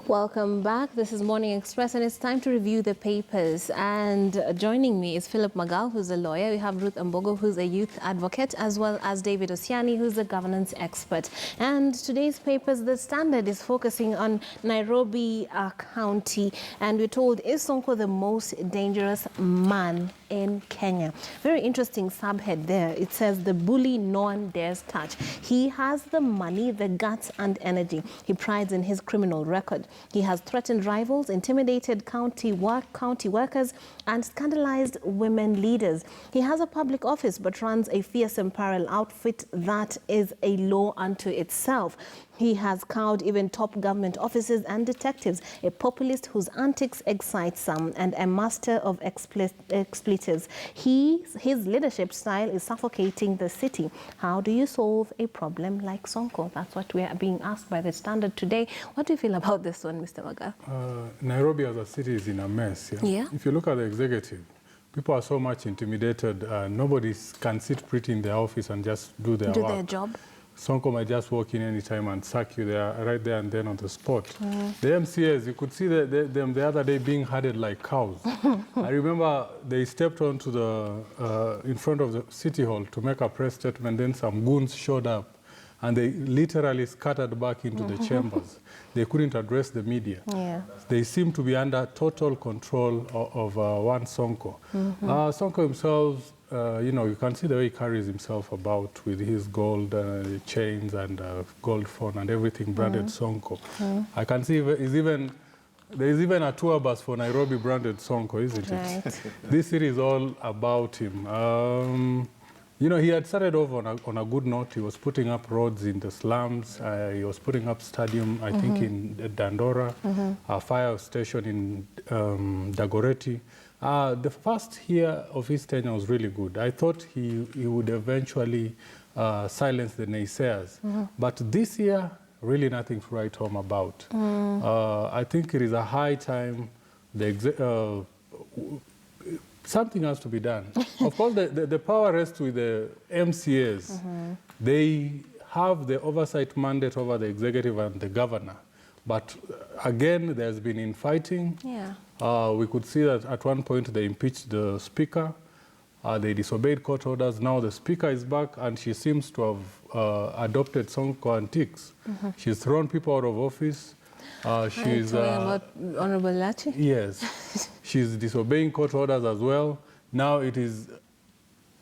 Welcome back. This is Morning Express and it's time to review the papers. And joining me is Philip Magal, who's a lawyer. We have Ruth Mbogo, who's a youth advocate, as well as David Osiani, who's a governance expert. And today's papers, the Standard is focusing on Nairobi County. And we're told, is Sonko the most dangerous man in Kenya? Very interesting subhead there. It says, the bully no one dares touch. He has the money, the guts and energy. He prides in his criminal record. He has threatened rivals, intimidated county workers, and scandalized women leaders. He has a public office but runs a fierce apparel outfit that is a law unto itself. He has cowed even top government officers and detectives, a populist whose antics excite some, and a master of expletives. His leadership style is suffocating the city. How do you solve a problem like Sonko? That's what we are being asked by the Standard today. What do you feel about this one, Mr. Maga? Nairobi as a city is in a mess. Yeah? If you look at the executive, people are so much intimidated. Nobody can sit pretty in their office and just do their work. Their job. Sonko might just walk in anytime and sack you there, right there and then on the spot. The MCAs, you could see them the other day being herded like cows. I remember they stepped onto the in front of the city hall to make a press statement. Then some goons showed up, and they literally scattered back into the chambers. They couldn't address the media. They seem to be under total control of one Sonko. Sonko himself, you know, you can see the way he carries himself about with his gold chains and gold phone and everything branded Sonko. I can see there's even a tour bus for Nairobi branded Sonko, isn't it? This city is all about him. You know, he had started off on a good note. He was putting up roads in the slums. He was putting up stadium, I think, in Dandora, a fire station in Dagoretti. The first year of his tenure was really good. I thought he would eventually silence the naysayers. But this year, really nothing to write home about. I think it is a high time something has to be done. Of course, the power rests with the MCAs. They have the oversight mandate over the executive and the governor. But again, there's been infighting. We could see that at one point they impeached the speaker. They disobeyed court orders. Now the speaker is back, and she seems to have adopted Sonko antics. She's thrown people out of office. She's talking about Honorable Lachi? Yes. She's disobeying court orders as well. Now it is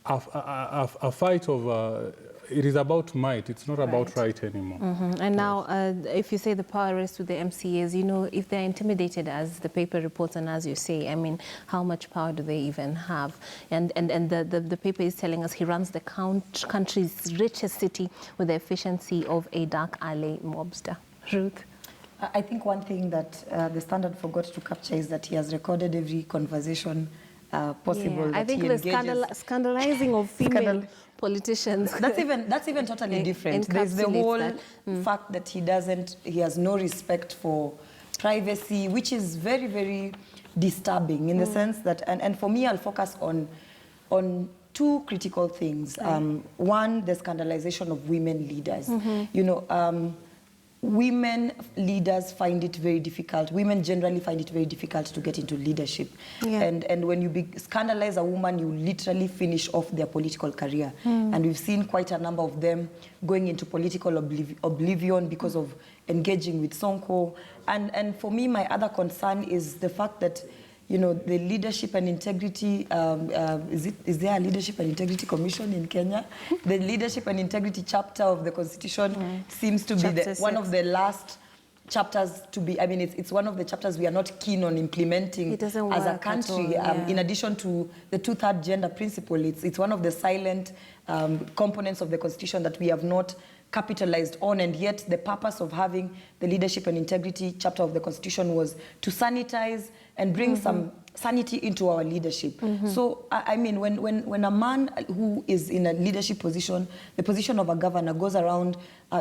a fight of, it is about might. It's not about right anymore. And now, if you say the power rests with the MCAs, you know, if they're intimidated, as the paper reports and as you say, I mean, how much power do they even have? And the paper is telling us he runs the country's richest city with the efficiency of a dark alley mobster. Ruth? I think one thing that the Standard forgot to capture is that he has recorded every conversation possible. I think the scandalizing of female politicians. That's even totally different. There's the whole fact that he has no respect for privacy, which is very, very disturbing in the sense that, and for me, I'll focus on two critical things. One, the scandalization of women leaders. You know, women leaders find it very difficult. Women generally find it very difficult to get into leadership. And when you scandalize a woman, you literally finish off their political career. And we've seen quite a number of them going into political oblivion because of engaging with Sonko. And for me, my other concern is the fact that, you know, the leadership and integrity, is there a leadership and integrity commission in Kenya? The leadership and integrity chapter of the Constitution seems to be one of the last chapters to be, I mean, it's one of the chapters we are not keen on implementing as a country. In addition to the two-third gender principle, it's one of the silent components of the Constitution that we have not capitalized on, and yet the purpose of having the leadership and integrity chapter of the Constitution was to sanitize and bring some sanity into our leadership. So, I mean, when a man who is in a leadership position, the position of a governor, goes around,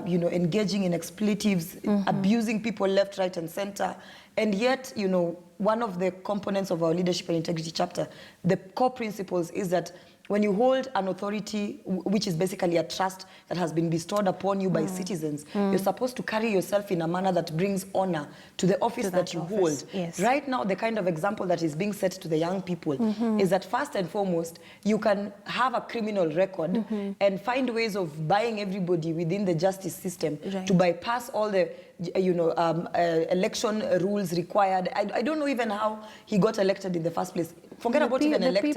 you know, engaging in expletives, abusing people left, right, and center, and yet, you know, one of the components of our leadership and integrity chapter, the core principles is that when you hold an authority, which is basically a trust that has been bestowed upon you by citizens, you're supposed to carry yourself in a manner that brings honor to the office that you hold. Yes. Right now, the kind of example that is being set to the young people is that first and foremost, you can have a criminal record and find ways of buying everybody within the justice system to bypass all the election rules required. I don't know even how he got elected in the first place. Forget about even elected.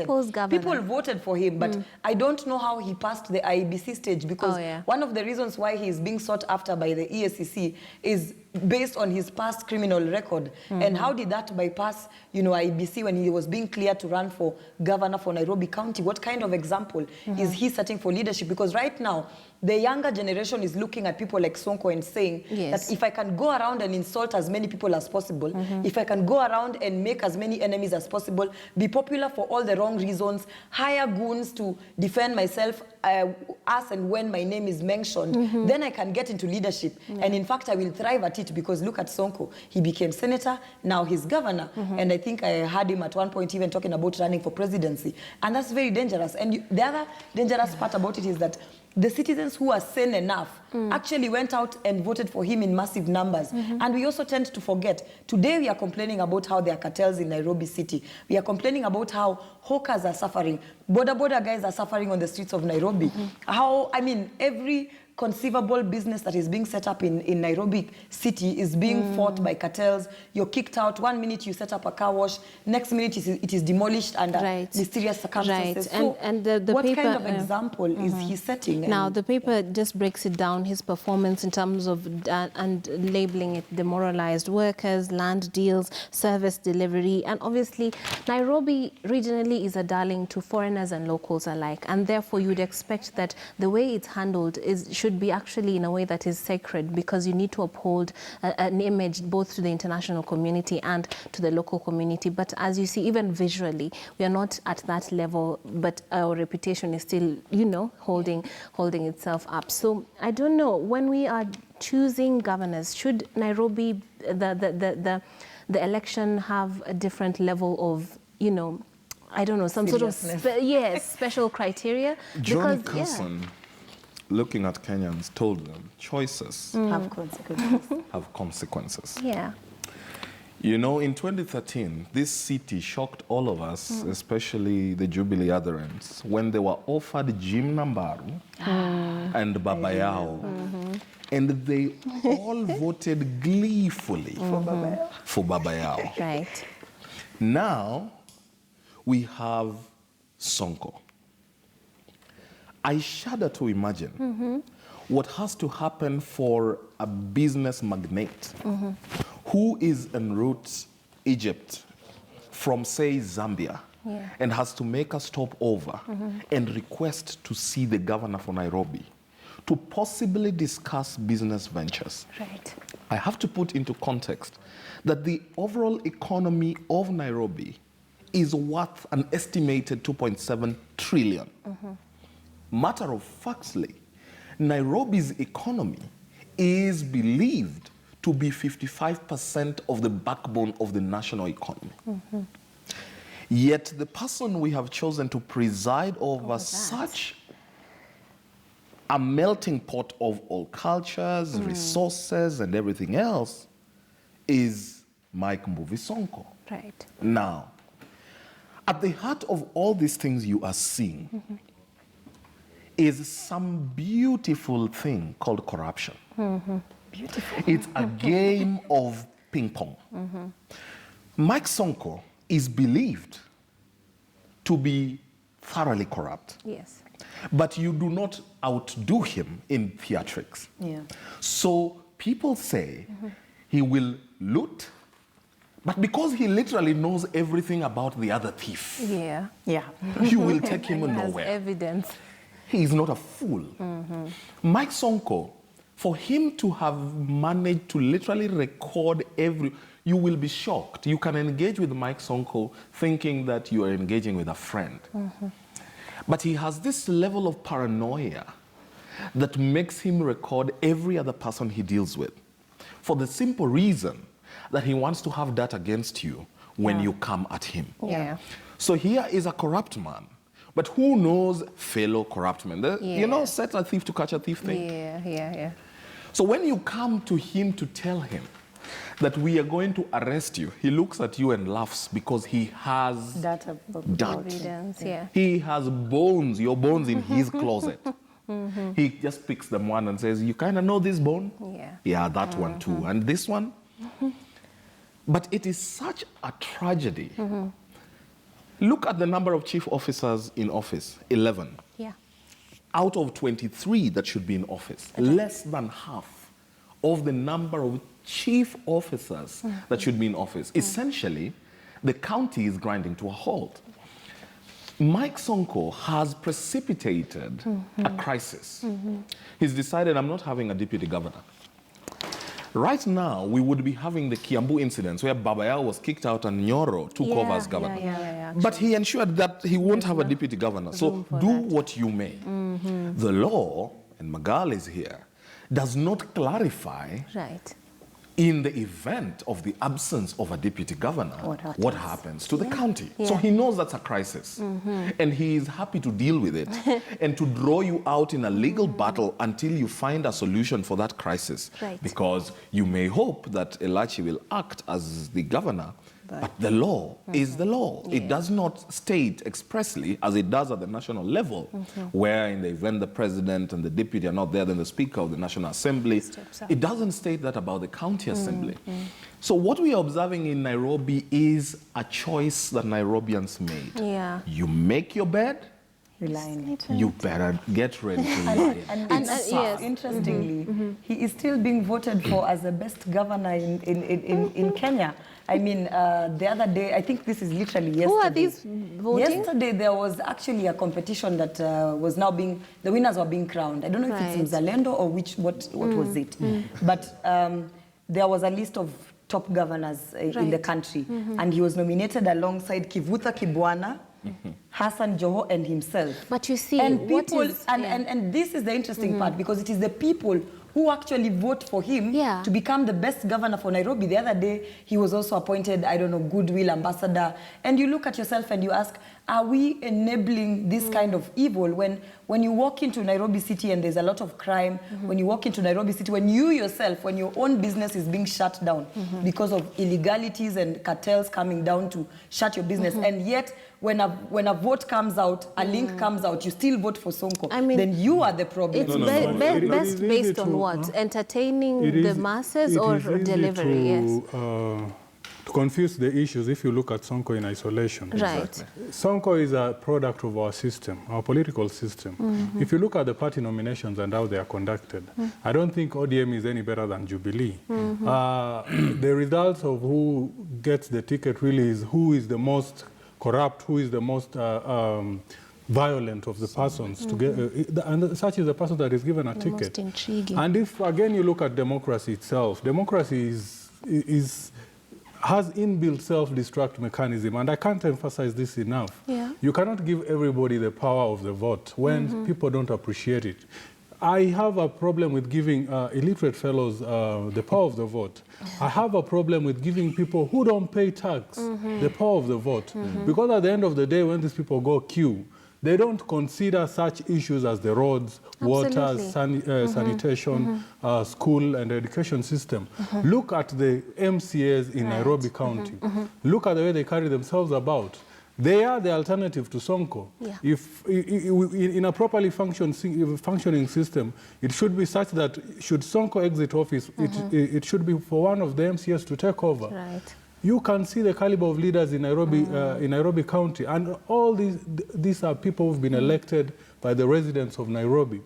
People voted for him, but I don't know how he passed the IEBC stage, because one of the reasons why he is being sought after by the EACC is based on his past criminal record. And how did that bypass, IEBC when he was being cleared to run for governor for Nairobi County? What kind of example is he setting for leadership? Because right now, the younger generation is looking at people like Sonko and saying that if I can go around and insult as many people as possible, if I can go around and make as many enemies as possible, be popular for all the wrong reasons, hire goons to defend myself as and when my name is mentioned, then I can get into leadership. And in fact, I will thrive at it, because look at Sonko. He became senator, now he's governor. And I think I heard him at one point even talking about running for presidency. And that's very dangerous. And the other dangerous part about it is that the citizens who are sane enough actually went out and voted for him in massive numbers. And we also tend to forget. Today we are complaining about how there are cartels in Nairobi City. We are complaining about how hawkers are suffering. Border guys are suffering on the streets of Nairobi. Every conceivable business that is being set up in Nairobi City is being fought by cartels. You're kicked out. 1 minute you set up a car wash, next minute it is demolished under mysterious circumstances. So and the what paper, kind of example is he setting? Now, the paper just breaks it down, his performance in terms of, and labeling it demoralized workers, land deals, service delivery. And obviously, Nairobi regionally is a darling to foreigners and locals alike. And therefore, you'd expect that the way it's handled should be actually in a way that is sacred, because you need to uphold an image both to the international community and to the local community. But as you see, even visually, we are not at that level, but our reputation is still, holding itself up. So I don't know, when we are choosing governors, should Nairobi, the election have a different level of, I don't know, some sort of special criteria? John Carson, looking at Kenyans, told them choices have consequences. Have consequences. Yeah. In 2013, this city shocked all of us, especially the Jubilee adherents, when they were offered Jim Nambaru and Babayao. And they all voted gleefully for Babayao. Right. Now, we have Sonko. I shudder to imagine what has to happen for a business magnate who is en route Egypt from, say, Zambia, and has to make a stopover and request to see the governor for Nairobi to possibly discuss business ventures. Right. I have to put into context that the overall economy of Nairobi is worth an estimated 2.7 trillion. Matter of factly, Nairobi's economy is believed to be 55% of the backbone of the national economy. Yet the person we have chosen to preside over such a melting pot of all cultures, resources, and everything else is Mike Sonko. Right. Now, at the heart of all these things you are seeing is some beautiful thing called corruption. Beautiful. It's a game of ping pong. Mike Sonko is believed to be thoroughly corrupt. Yes. But you do not outdo him in theatrics. Yeah. So people say he will loot, but because he literally knows everything about the other thief, you will take him nowhere. Has evidence. He is not a fool. Mike Sonko, for him to have managed to literally record you will be shocked. You can engage with Mike Sonko thinking that you are engaging with a friend. But he has this level of paranoia that makes him record every other person he deals with, for the simple reason that he wants to have that against you when you come at him. Yeah. So here is a corrupt man But who knows fellow corrupt men? You know, set a thief to catch a thief thing. Yeah. So when you come to him to tell him that we are going to arrest you, he looks at you and laughs because he has Data. Evidence, yeah. He has bones, your bones in his closet. He just picks them one and says, you kind of know this bone? Yeah, that one too. And this one? But it is such a tragedy. Look at the number of chief officers in office, 11. Yeah. Out of 23 that should be in office, less than half of the number of chief officers that should be in office. Essentially, the county is grinding to a halt. Mike Sonko has precipitated a crisis. He's decided, I'm not having a deputy governor. Right now, we would be having the Kiambu incidents where Babayao was kicked out and Nyoro took over as governor. But he ensured that he won't have a deputy governor. So do what you may. The law, and Magal is here, does not clarify in the event of the absence of a deputy governor, what happens to the county. So he knows that's a crisis. And he is happy to deal with it and to draw you out in a legal battle until you find a solution for that crisis. Because you may hope that Elachi will act as the governor, but the law is the law. It does not state expressly, as it does at the national level, where in the event the president and the deputy are not there, then the speaker of the National Assembly. It doesn't state that about the county assembly. So what we are observing in Nairobi is a choice that Nairobians made. You make your bed, you better get ready to lie. And interestingly, he is still being voted for as the best governor in Kenya. I mean, the other day, I think this is literally yesterday. Who are these voting? Yesterday, there was actually a competition that was now being, the winners were being crowned. I don't know if it's Mzalendo or what was it. But there was a list of top governors in the country. And he was nominated alongside Kivutha Kibwana, Hassan Joho, and himself. But you see, and people, and this is the interesting part, because it is the people who actually vote for him to become the best governor for Nairobi. The other day, he was also appointed, I don't know, goodwill ambassador. And you look at yourself and you ask, are we enabling this kind of evil when you walk into Nairobi city and there's a lot of crime, when you walk into Nairobi city, when you yourself, when your own business is being shut down because of illegalities and cartels coming down to shut your business, and yet when a vote comes out, a link comes out, you still vote for Sonko, I mean, then you are the problem. It's best based on what? Entertaining the masses or delivery? To confuse the issues if you look at Sonko in isolation. Sonko is a product of our system, our political system. If you look at the party nominations and how they are conducted, I don't think ODM is any better than Jubilee. The results of who gets the ticket really is who is the most corrupt, who is the most violent of the persons to get, and such is the person that is given a ticket. Most intriguing. And if again you look at democracy itself, democracy has inbuilt self-destruct mechanism, and I can't emphasize this enough. You cannot give everybody the power of the vote when people don't appreciate it. I have a problem with giving illiterate fellows the power of the vote. I have a problem with giving people who don't pay tax the power of the vote. Because at the end of the day, when these people go queue, they don't consider such issues as the roads, water, sanitation, school and education system. Look at the MCAs in Nairobi County. Look at the way they carry themselves about. They are the alternative to Sonko. If in a properly functioning system, it should be such that should Sonko exit office, it should be for one of the MCAs to take over. You can see the caliber of leaders in Nairobi County, and all these are people who've been elected by the residents of Nairobi.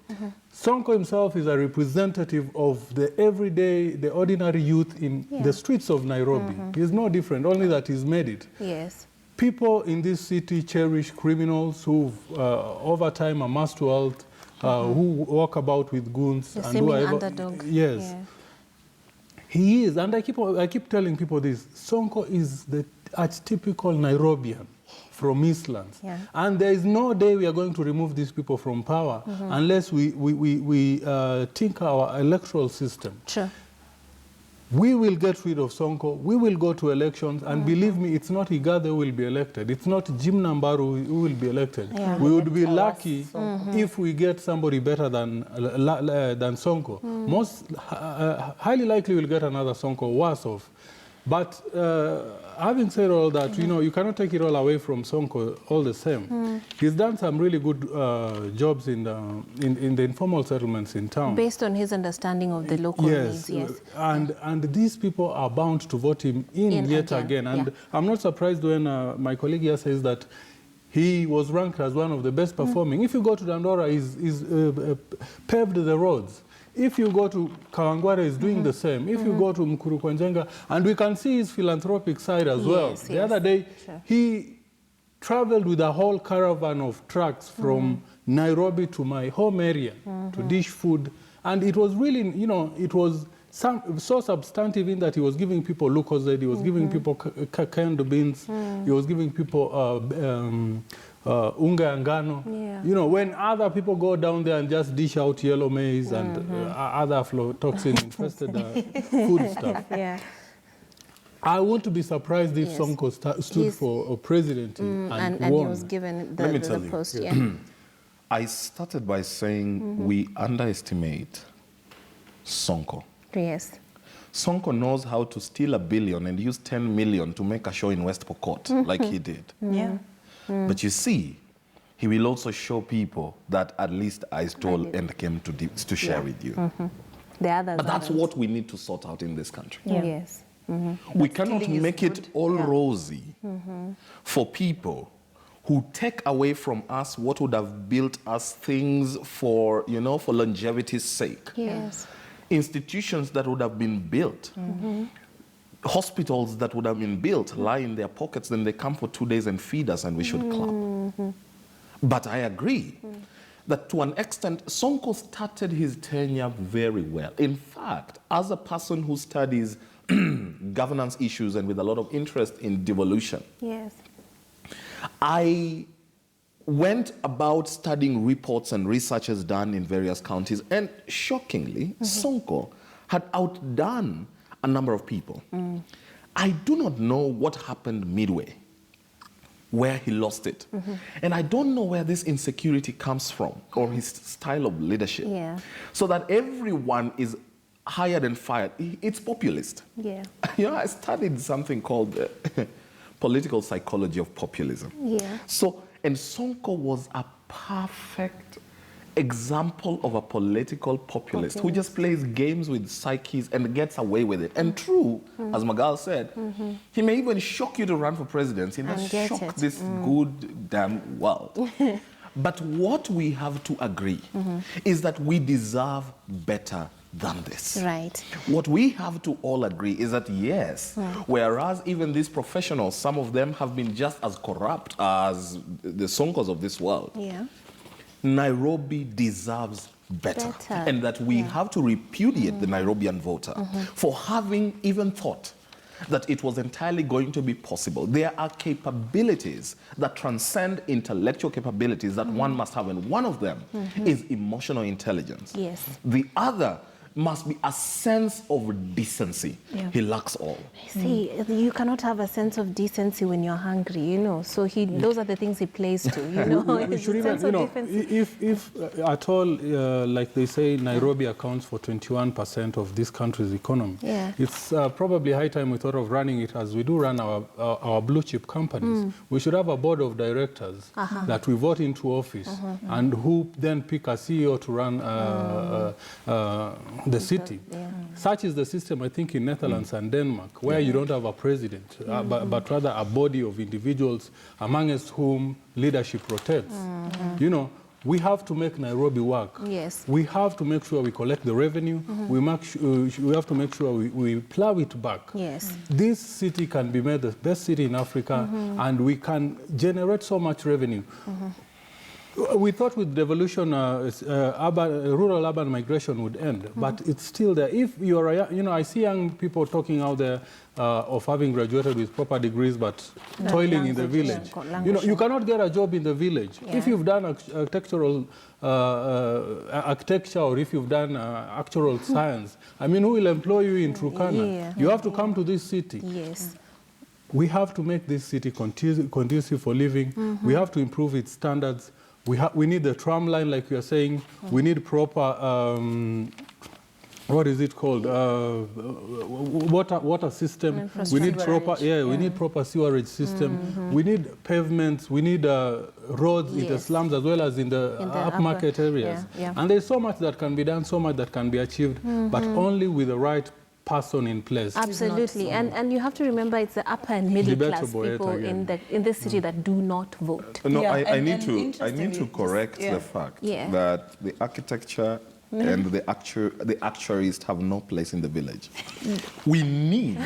Sonko himself is a representative of the everyday, the ordinary youth in the streets of Nairobi. He's no different, only that he's made it. People in this city cherish criminals who, over time, amassed wealth, who walk about with goons. The seeming underdog. He is, and I keep telling people this, Sonko is the archetypical Nairobian from Eastlands. And there is no day we are going to remove these people from power unless we tinker our electoral system. we will get rid of Sonko, we will go to elections, and believe me, it's not Igade who will be elected, it's not Jim Nambaru who will be elected. Yeah. We would be lucky if we get somebody better than Sonko. Most highly likely we'll get another Sonko worse off. But having said all that, you know, you cannot take it all away from Sonko all the same. He's done some really good jobs in the informal settlements in town. Based on his understanding of the local needs, yes. And these people are bound to vote him in yet again. And I'm not surprised when my colleague here says that he was ranked as one of the best performing. If you go to Dandora, he's paved the roads. If you go to Kawangware, he's doing the same. If you go to Mkuru Kwanjenga, and we can see his philanthropic side as well. The other day, he traveled with a whole caravan of trucks from Nairobi to my home area to dish food. And it was really, you know, it was so substantive in that he was giving people Lucozade, he was giving people canned beans, he was giving people unga ngano. You know, when other people go down there and just dish out yellow maize and other aflatoxin-infested food stuff. I want to be surprised if Sonko stood for presidency and won. He was given the post. I started by saying we underestimate Sonko. Yes. Sonko knows how to steal $1 billion and use 10 million to make a show in West Pokot, like he did. But you see, he will also show people that at least I stole and came to share with you. The others but that's what we need to sort out in this country. Yes. We cannot make it all rosy for people who take away from us what would have built us things for, you know, for longevity's sake. Yes. Institutions that would have been built. Hospitals that would have been built lie in their pockets, then they come for 2 days and feed us and we should clap. But I agree that to an extent, Sonko started his tenure very well. In fact, as a person who studies governance issues and with a lot of interest in devolution, I went about studying reports and researches done in various counties, and shockingly, Sonko had outdone a number of people. I do not know what happened midway, where he lost it. And I don't know where this insecurity comes from or his style of leadership. So that everyone is hired and fired. It's populist. You know, I studied something called political psychology of populism. So, and Sonko was a perfect example of a political populist who just plays games with psyches and gets away with it. And true, as Magal said, he may even shock you to run for presidency and shock this good damn world. But what we have to agree is that we deserve better than this. What we have to all agree is that yes, whereas even these professionals, some of them have been just as corrupt as the Sonkos of this world, Nairobi deserves better. And that we have to repudiate the Nairobian voter for having even thought that it was entirely going to be possible. There are capabilities that transcend intellectual capabilities that one must have, and one of them is emotional intelligence. The other must be a sense of decency. He lacks all. See, you cannot have a sense of decency when you're hungry, you know. So those are the things he plays to, you know. We should even, you know, if at all, like they say, Nairobi accounts for 21% of this country's economy. It's probably high time we thought of running it as we do run our blue chip companies. We should have a board of directors that we vote into office and who then pick a CEO to run the city. Such is the system, I think, in Netherlands and Denmark, where you don't have a president, but rather a body of individuals amongst whom leadership rotates. You know, we have to make Nairobi work. We have to make sure we collect the revenue. We have to make sure we plow it back. This city can be made the best city in Africa, and we can generate so much revenue. We thought with devolution, rural-urban migration would end, but it's still there. If you're, I see young people talking out there of having graduated with proper degrees, but toiling in the village. You cannot get a job in the village. Yeah. If you've done architecture, or if you've done actual science, I mean, who will employ you in Turkana? Yeah. You have to come to this city. Yes. We have to make this city conducive for living. We have to improve its standards. We need the tram line, like you are saying. We need proper, what is it called? Water system. We need proper, we need proper sewerage system. We need pavements. We need roads in the slums as well as in the upmarket areas. And there's so much that can be done, so much that can be achieved, but only with the right person in place. Absolutely, and you have to remember it's the upper and middle class people in this city that do not vote. No, I need to correct the fact that the architecture and the actuaries have no place in the village. We need,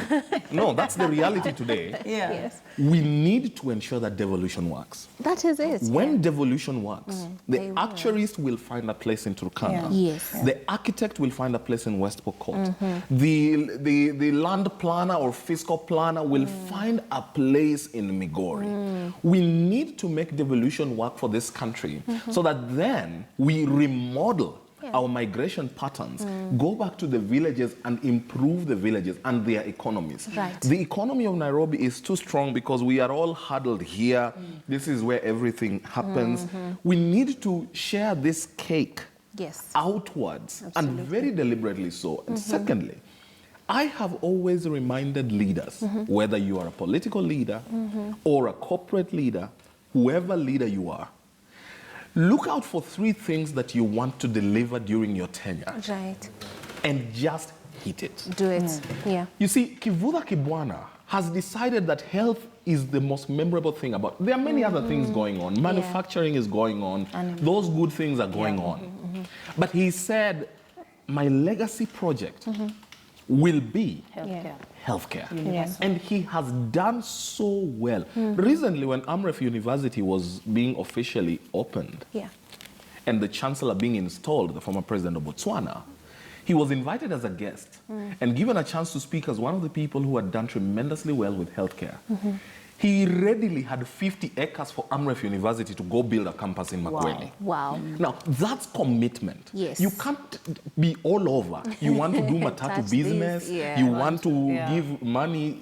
no, that's the reality today. Yes. We need to ensure that devolution works. That is it. When devolution works, the actuaries will find a place in Turkana. Yes. The architect will find a place in West Pokot. The land planner or fiscal planner will find a place in Migori. We need to make devolution work for this country so that then we remodel our migration patterns, go back to the villages and improve the villages and their economies. Right. The economy of Nairobi is too strong because we are all huddled here. This is where everything happens. We need to share this cake outwards, and very deliberately so. And secondly, I have always reminded leaders, whether you are a political leader or a corporate leader, whoever leader you are, look out for 3 things that you want to deliver during your tenure. Right. And just hit it. Do it. Yeah. You see, Kivuda Kibwana has decided that health is the most memorable thing about. There are many other things going on. Manufacturing is going on. Those good things are going on. But he said, my legacy project will be healthcare. And he has done so well. Recently, when Amref University was being officially opened, and the chancellor being installed, the former president of Botswana, he was invited as a guest and given a chance to speak as one of the people who had done tremendously well with healthcare. He readily had 50 acres for Amref University to go build a campus in Makweli. Wow. Now, that's commitment. Yes. You can't be all over. You want to do matatu business. You want to give money,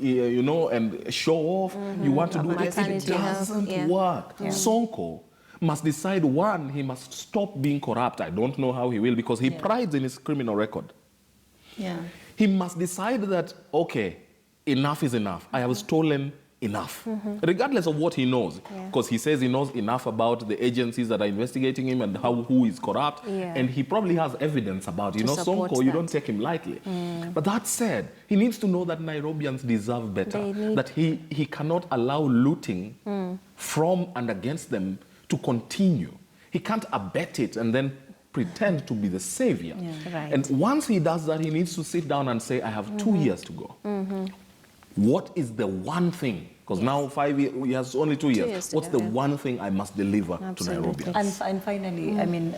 and show off. You want to do it. It doesn't work. Sonko must decide, one, he must stop being corrupt. I don't know how he will, because he prides in his criminal record. He must decide that, okay, enough is enough. I have stolen enough, regardless of what he knows, because he says he knows enough about the agencies that are investigating him and who is corrupt, and he probably has evidence about, Sonko, you don't take him lightly. But that said, he needs to know that Nairobians deserve better, that he cannot allow looting from and against them to continue. He can't abet it and then pretend to be the savior. And once he does that, he needs to sit down and say, I have 2 years to go. What is the one thing? Because now 5 years, he has only 2 years. What's the one thing I must deliver to Nairobi? And finally, I mean,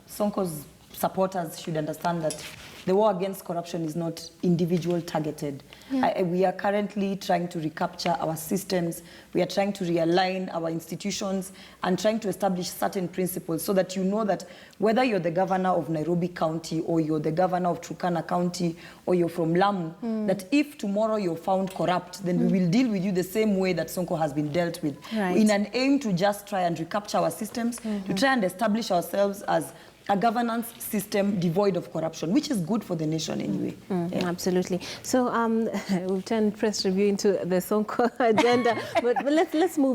Sonko's supporters should understand that the war against corruption is not individual targeted. We are currently trying to recapture our systems. We are trying to realign our institutions and trying to establish certain principles so that you know that whether you're the governor of Nairobi County or you're the governor of Turkana County or you're from Lamu, that if tomorrow you're found corrupt, then we will deal with you the same way that Sonko has been dealt with. In an aim to just try and recapture our systems, to try and establish ourselves as a governance system devoid of corruption, which is good for the nation anyway. Absolutely. So we've turned press review into the Sonko agenda, but let's move